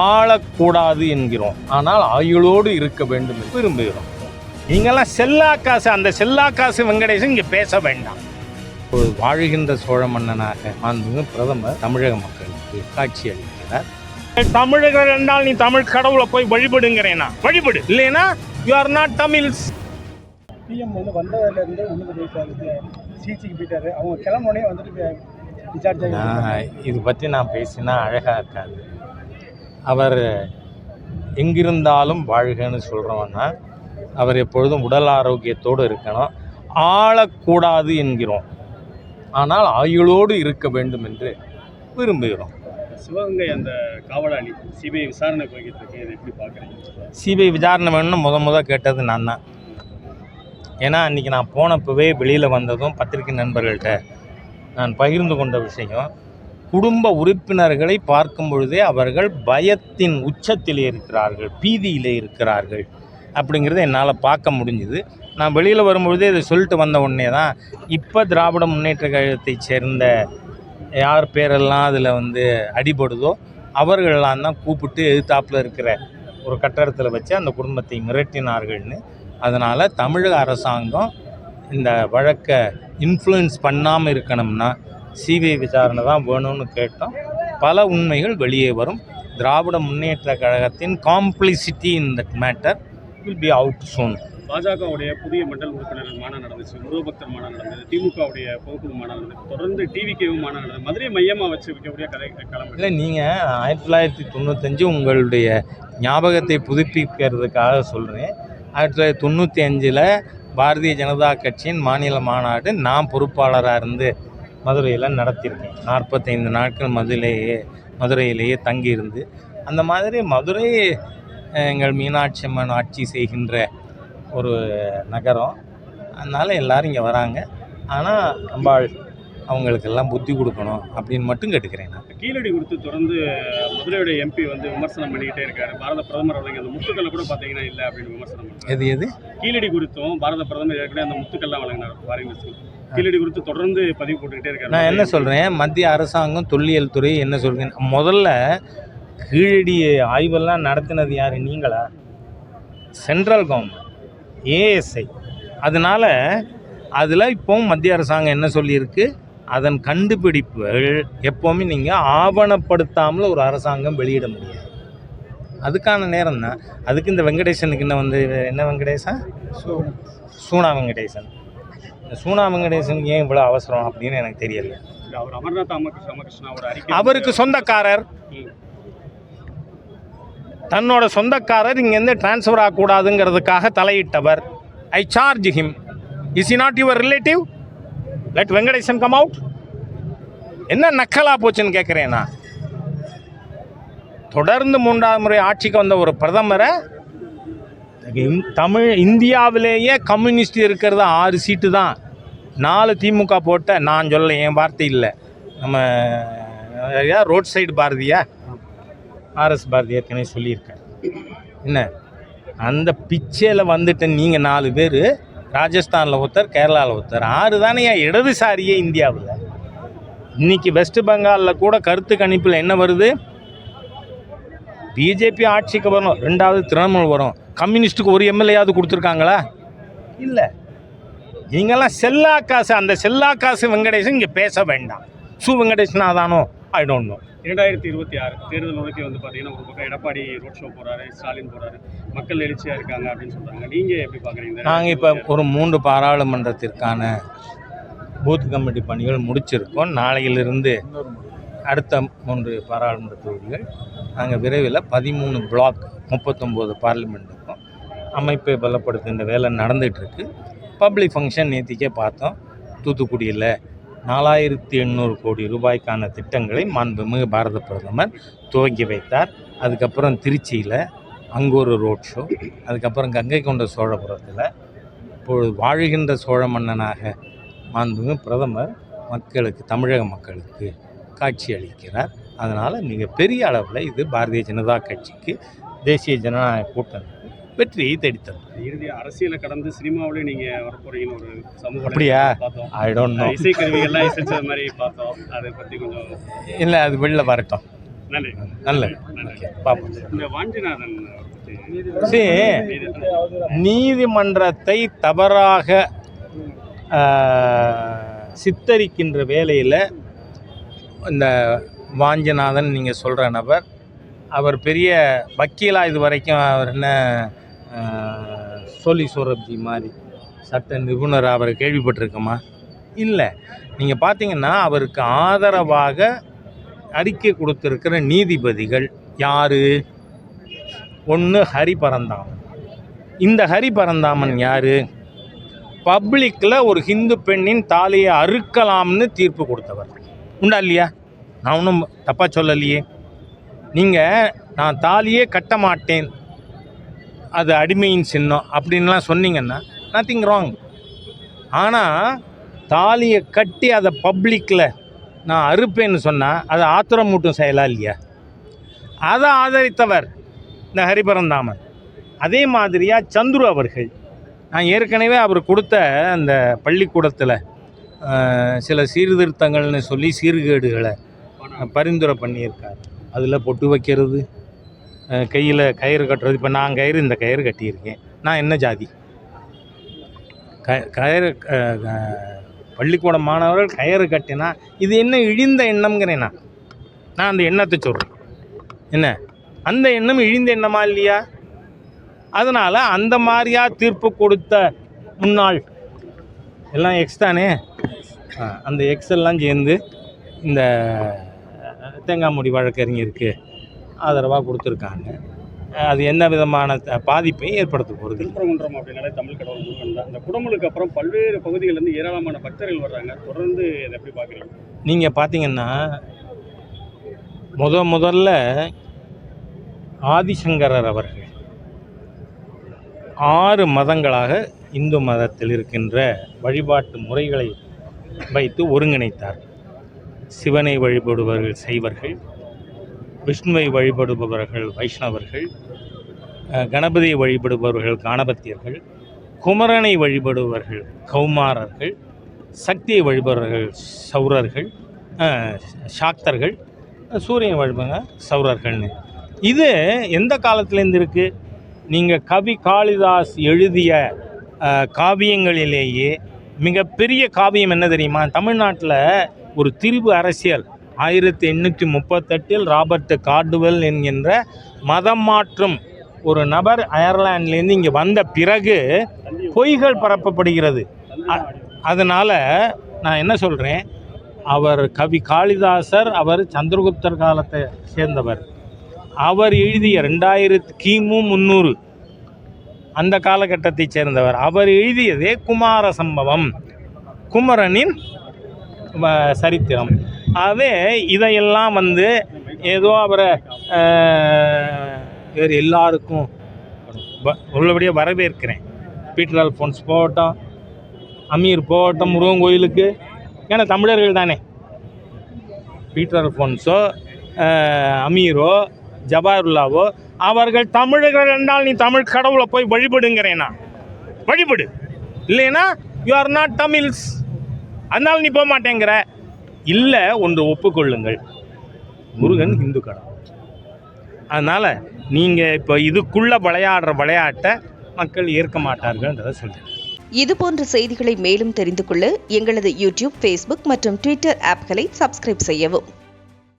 ஆளக்கூடாது என்கிறோம், ஆனால் ஆயுளோடு இருக்க வேண்டும் என்று விரும்புகிறோம். நீங்கள்லாம் செல்லா காசு, அந்த செல்லா காசு வெங்கடேசன் இங்கே பேச வேண்டாம். ஒரு வாழ்கின்ற சோழ மன்னனாக மாண்புமிகு பிரதமர் தமிழக மக்களுக்கு காட்சி அளிக்கிறார். தமிழர்கள் என்றால் நீ தமிழ் கடவுளை போய் வழிபடுங்கிறேனா? வழிபடு, இல்லைன்னா you are not Tamils. PM வந்து வந்ததுலேருந்து ஒன்று சிகிச்சைக்கு போயிட்டாரு. அவங்க கிளம்புனே வந்துட்டு டிஸ்சார்ஜ். இது பற்றி நான் பேசினா அழகாக இருக்காது. அவர் எங்கிருந்தாலும் வாழ்கன்னு சொல்கிறவன்னா அவர் எப்பொழுதும் உடல் ஆரோக்கியத்தோடு இருக்கணும். ஆளக்கூடாது என்கிறோம், ஆனால் ஆயுளோடு இருக்க வேண்டும் என்று விரும்புகிறோம். சிவகங்கை அந்த காவலாளி சிபிஐ விசாரணை போய்கிட்டு இருக்கு, இதை எப்படி பார்க்குறீங்க? சிபிஐ விசாரணை வேணும்னு முத கேட்டது நான் தான். ஏன்னா அன்றைக்கி நான் போனப்பவே வெளியில் வந்ததும் பத்திரிகை நண்பர்கள்ட்ட நான் பகிர்ந்து கொண்ட விஷயம், குடும்ப உறுப்பினர்களை பார்க்கும் பொழுதே அவர்கள் பயத்தின் உச்சத்திலே இருக்கிறார்கள், பீதியிலே இருக்கிறார்கள் அப்படிங்கிறத என்னால் பார்க்க முடிஞ்சுது. நான் வெளியில் வரும்பொழுதே இதை சொல்லிட்டு வந்த உடனே தான் இப்போ திராவிட முன்னேற்ற கழகத்தைச் சேர்ந்த யார் பேரெல்லாம் அதில் அடிபடுதோ அவர்களெல்லாம் தான் கூப்பிட்டு எதிர்த்தாப்பில் இருக்கிற ஒரு கட்டடத்தில் வச்சு அந்த குடும்பத்தை மிரட்டினார்கள்னு. அதனால் தமிழக அரசாங்கம் இந்த வழக்கை இன்ஃப்ளூயன்ஸ் பண்ணாமல் இருக்கணும்னா சிபிஐ விசாரணை தான் வேணும்னு கேட்டோம். பல உண்மைகள் வெளியே வரும். திராவிட முன்னேற்ற கழகத்தின் complicity in that matter will be out soon. பாஜகவுடைய புதிய மண்டல் உறுப்பினர்கள் மாநாடு நடந்துச்சு, முருகபக்தர் மாநாடு நடந்தது, திமுகவுடைய பொதுக்குழு மாநாடு நடந்தது, தொடர்ந்து டிவிகேவும் மாநாடு நடந்தது. மதுரை மையமாக வச்சு வைக்கக்கூடிய கிளம்பு இல்லை. நீங்கள் 1995 உங்களுடைய ஞாபகத்தை புதுப்பிக்கிறதுக்காக சொல்கிறேன். 1995 பாரதிய ஜனதா கட்சியின் மாநில மாநாடு நான் பொறுப்பாளராக இருந்து மதுரையில் நடத்தியிருக்கேன். 45 நாட்கள் மதுரையிலேயே தங்கியிருந்து. அந்த மாதிரி மதுரை எங்கள் மீனாட்சி அம்மன் ஆட்சி செய்கின்ற ஒரு நகரம். அதனால் எல்லோரும் இங்கே வராங்க. ஆனால் அம்பாள் அவங்களுக்கெல்லாம் புத்தி கொடுக்கணும் அப்படின்னு மட்டும் கேட்டுக்கிறேன். நான் கீழடி குறித்து தொடர்ந்து மதுரையோட எம்பி விமர்சனம் பண்ணிக்கிட்டே இருக்காரு. பாரத பிரதமர் அவர்கள் அந்த முத்துக்களை கூட பார்த்தீங்கன்னா இல்லை அப்படின்னு விமர்சனம் பண்ணுறாரு. எது கீழடி குறித்தும் பாரத பிரதமர் ஏற்கனவே அந்த முத்துக்கள்லாம் வழங்கினார். வாரிங்க, கீழடி குறித்து தொடர்ந்து பதிவு போட்டுக்கிட்டே இருக்காரு. நான் என்ன சொல்கிறேன், மத்திய அரசாங்கம் தொல்லியல் துறை என்ன சொல்கிறேன், முதல்ல கீழடி ஆய்வெல்லாம் நடத்தினது யார்? நீங்களா? Central government, ASI. அதனால் அதில் இப்போவும் மத்திய அரசாங்கம் என்ன சொல்லியிருக்கு, அதன் கண்டுபிடிப்புகள் எப்போவுமே நீங்கள் ஆவணப்படுத்தாமல் ஒரு அரசாங்கம் வெளியிட முடியாது. அதுக்கான நேரம் தான். அதுக்கு இந்த வெங்கடேசனுக்கு என்ன வெங்கடேசன், சூனா வெங்கடேசன். இந்த சூனா வெங்கடேசனுக்கு ஏன் இவ்வளோ அவசரம் அப்படின்னு எனக்கு தெரியல. அவர் அமர்நாத் ராமகிருஷ்ணா அவருக்கு சொந்தக்காரர், தன்னோட சொந்தக்காரர் இங்கேருந்து டிரான்ஸ்ஃபர் ஆகக்கூடாதுங்கிறதுக்காக தலையிட்டவர். I charge him. Is he not your relative? Let Venkatesan come out. என்ன நக்கலாக போச்சுன்னு கேட்குறேன்னா, தொடர்ந்து 3வது முறை ஆட்சிக்கு வந்த ஒரு பிரதமரை இந்தியாவிலேயே கம்யூனிஸ்ட் இருக்கிறது 6 சீட்டு தான். 4 திமுக போட்ட, நான் சொல்ல, என் வார்த்தை இல்லை, நம்ம ரோட் சைடு பாரதியா, ஆர்எஸ் பாரதி ஏற்கனவே சொல்லியிருக்காரு. என்ன அந்த பிச்சையில் வந்துட்டு நீங்கள் 4 பேர், ராஜஸ்தானில் ஒருத்தர், கேரளாவில் ஒருத்தர், 6 தானே இடதுசாரியே இந்தியாவில். இன்றைக்கி வெஸ்ட் பெங்காலில் கூட கருத்து கணிப்பில் என்ன வருது, பிஜேபி ஆட்சிக்கு வரணும், 2வது திரிணாமுல் வரும். கம்யூனிஸ்ட்டுக்கு ஒரு எம்எல்ஏயாவது கொடுத்துருக்காங்களா? இல்லை. நீங்கள்லாம் செல்லா காசு, அந்த செல்லா காசு வெங்கடேசன் இங்கே பேச வேண்டாம். வெங்கடேசனா தானோ ஐ டோன்ட் நோ. 2026 தேர்தல் நோக்கி பார்த்தீங்கன்னா ஒரு பக்கம் எடப்பாடி ரோட் ஷோ போகிறாரு, ஸ்டாலின் போகிறாரு, மக்கள் எழுச்சியாக இருக்காங்க அப்படின்னு சொல்கிறாங்க. நீங்கள் எப்படி பார்க்குறீங்க? நாங்கள் இப்போ ஒரு 3 பாராளுமன்றத்திற்கான பூத் கமிட்டி பணிகள் முடிச்சிருக்கோம். நாளையிலிருந்து அடுத்த 3 பாராளுமன்ற தொகுதிகள் நாங்கள் விரைவில் 13 பிளாக் 39 பார்லிமெண்ட்டுக்கும் அமைப்பை பலப்படுத்துகின்ற வேலை நடந்துகிட்ருக்கு. பப்ளிக் ஃபங்க்ஷன் நேற்றுக்கே பார்த்தோம். தூத்துக்குடியில் 4800 கோடி ரூபாய்க்கான திட்டங்களை மாண்புமிகு பாரத பிரதமர் துவங்கி வைத்தார். அதுக்கப்புறம் திருச்சியில் அங்கே ஒரு ரோட் ஷோ, அதுக்கப்புறம் கங்கை கொண்ட சோழபுரத்தில் இப்பொழுது வாழ்கின்ற சோழ மன்னனாக மாண்புமிகு பிரதமர் மக்களுக்கு, தமிழக மக்களுக்கு காட்சி அளிக்கிறார். அதனால் மிகப்பெரிய அளவில் இது பாரதிய ஜனதா கட்சிக்கு, தேசிய ஜனநாயக கூட்டணிக்கு வெற்றியை தேடித்தரும். இறுதி அரசியலை கடந்து சினிமாவிலே நீங்கள் வர போகிறீங்கன்னு ஒரு சமூக அப்படியா? பார்த்தோம். I don't know. இசைக்கருவிகள்லாம் இசைச்சது மாதிரி பார்த்தோம். அதை பற்றி கொஞ்சம் இல்லை, அது வெளில வரட்டும். நன்றி. நல்லது. ஓகே, பார்ப்போம். இந்த வாஞ்சிநாதன் நீதிமன்றத்தை தவறாக சித்தரிக்கின்ற வேலையில் இந்த வாஞ்சிநாதன் நீங்கள் சொல்கிற நபர், அவர் பெரிய வக்கீலாக இது வரைக்கும் அவர் என்ன சோலி சோரப்ஜி மாதிரி சட்ட நிபுணர் அவரை கேள்விப்பட்டிருக்கோமா? இல்லை. நீங்கள் பார்த்தீங்கன்னா அவருக்கு ஆதரவாக அறிக்கை கொடுத்துருக்கிற நீதிபதிகள் யார்? ஒன்று ஹரி பரந்தாமன். இந்த ஹரி பரந்தாமன் யார்? பப்ளிக்கில் ஒரு ஹிந்து பெண்ணின் தாலியை அறுக்கலாம்னு தீர்ப்பு கொடுத்தவர். உண்டா இல்லையா? நான் ஒன்றும் தப்பாக சொல்லலையே. நீங்கள் நான் தாலியே கட்ட மாட்டேன், அது அடிமையின் சின்னம் அப்படின்லாம் சொன்னீங்கன்னா நத்திங் ராங். ஆனால் தாலியை கட்டி அதை பப்ளிக்கில் நான் அறுப்பேன்னு சொன்னால் அது ஆத்திரமூட்டும் செயலா இல்லையா? அதை ஆதரித்தவர் இந்த ஹரிபரந்தாமன். அதே மாதிரியாக சந்துரு அவர்கள், நான் ஏற்கனவே அவர் கொடுத்த அந்த பள்ளிக்கூடத்தில் சில சீர்திருத்தங்கள்னு சொல்லி சீர்கேடுகளை பரிந்துரை பண்ணியிருக்கார். அதில் பொட்டு வைக்கிறது, கையில் கயிறு கட்டுறது. இப்போ நான் கயிறு இந்த கயிறு கட்டியிருக்கேன், நான் என்ன ஜாதி? கயிறு பள்ளிக்கூட மாணவர்கள் கயிறு கட்டினா இது என்ன இழிந்த எண்ணம்ங்கிறேன். நான் அந்த எண்ணத்தை சொல்கிறேன். என்ன அந்த எண்ணம் இழிந்த எண்ணமா இல்லையா? அதனால் அந்த மாதிரியா தீர்ப்பு கொடுத்த முன்னாள் எல்லாம் எக்ஸ் தானே, அந்த எக்ஸ் எல்லாம் சேர்ந்து இந்த தேங்காய்மூடி வழக்கறிஞருக்கு ஆதரவாக கொடுத்துருக்காங்க. அது என்ன விதமான பாதிப்பை ஏற்படுத்த போகிறது? திருப்பரங்குன்றம் அப்படின்னாலே தமிழ் கடவுள் முருகன் தான். இந்த குடமுழுக்கு அப்புறம் பல்வேறு பகுதிகளிலிருந்து ஏராளமான பக்தர்கள் வர்றாங்க. தொடர்ந்து இதை எப்படி பார்க்குறீங்க? நீங்கள் பார்த்தீங்கன்னா முதல்ல ஆதிசங்கரர் அவர்கள் 6 மதங்களாக இந்து மதத்தில் இருக்கின்ற வழிபாட்டு முறைகளை வைத்து ஒருங்கிணைத்தார். சிவனை வழிபடுபவர்கள் சைவர்கள், விஷ்ணுவை வழிபடுபவர்கள் வைஷ்ணவர்கள், கணபதியை வழிபடுபவர்கள் காணபத்தியர்கள், குமரனை வழிபடுபவர்கள் கௌமாரர்கள், சக்தியை வழிபடுபவர்கள் சௌரர்கள், சாக்தர்கள், சூரியனை வழிபடுங்க சௌரர்கள்னு. இது எந்த காலத்துலேருந்து இருக்குது? நீங்கள் கவி காளிதாஸ் எழுதிய காவியங்களிலேயே மிகப்பெரிய காவியம் என்ன தெரியுமா? தமிழ்நாட்டில் ஒரு திரிபு அரசியல் 1838 ராபர்ட் கார்டுவெல் என்கின்ற மதம் மாற்றும் ஒரு நபர் அயர்லாண்டிலேருந்து இங்கே வந்த பிறகு பொய்கள் பரப்பப்படுகிறது. அதனால் நான் என்ன சொல்கிறேன், அவர் கவி காளிதாசர், அவர் சந்திரகுப்தர் காலத்தை சேர்ந்தவர். அவர் எழுதிய 2000 கிமு 300 அந்த காலகட்டத்தை சேர்ந்தவர். அவர் எழுதியதே குமார சம்பவம், குமரனின் சரித்திரம். ஆகவே இதையெல்லாம் ஏதோ அவரை வேறு எல்லாருக்கும் உள்ளபடியாக வரவேற்கிறேன். பீட்டர் அல்ஃபோன்ஸ் போகட்டும், அமீர் போகட்டும் முருகன் கோயிலுக்கு, ஏன்னா தமிழர்கள் தானே. பீட்டர் அல்ஃபோன்ஸோ அமீரோ ஜபாருல்லாவோ அவர்கள் தமிழர்கள் என்றால் நீ தமிழ் கடவுளை போய் வழிபடுங்கிறேனா? வழிபடு, இல்லைன்னா யூ ஆர் நாட் தமிழ்ஸ். அதனால் நீ போக மாட்டேங்கிற. இல்லை, ஒன்று ஒப்புக்கொள்ளுங்கள், முருகன் இந்து கடவுள். அதனால் நீங்கள் இப்போ இதுக்குள்ளே விளையாடுற விளையாட்டை மக்கள் ஏற்க மாட்டார்கள்ன்றதை சொல்கிறேன். இதுபோன்ற செய்திகளை மேலும் தெரிந்து கொள்ள எங்களது யூடியூப், ஃபேஸ்புக் மற்றும் ட்விட்டர் ஆப்களை சப்ஸ்கிரைப் செய்யவும்.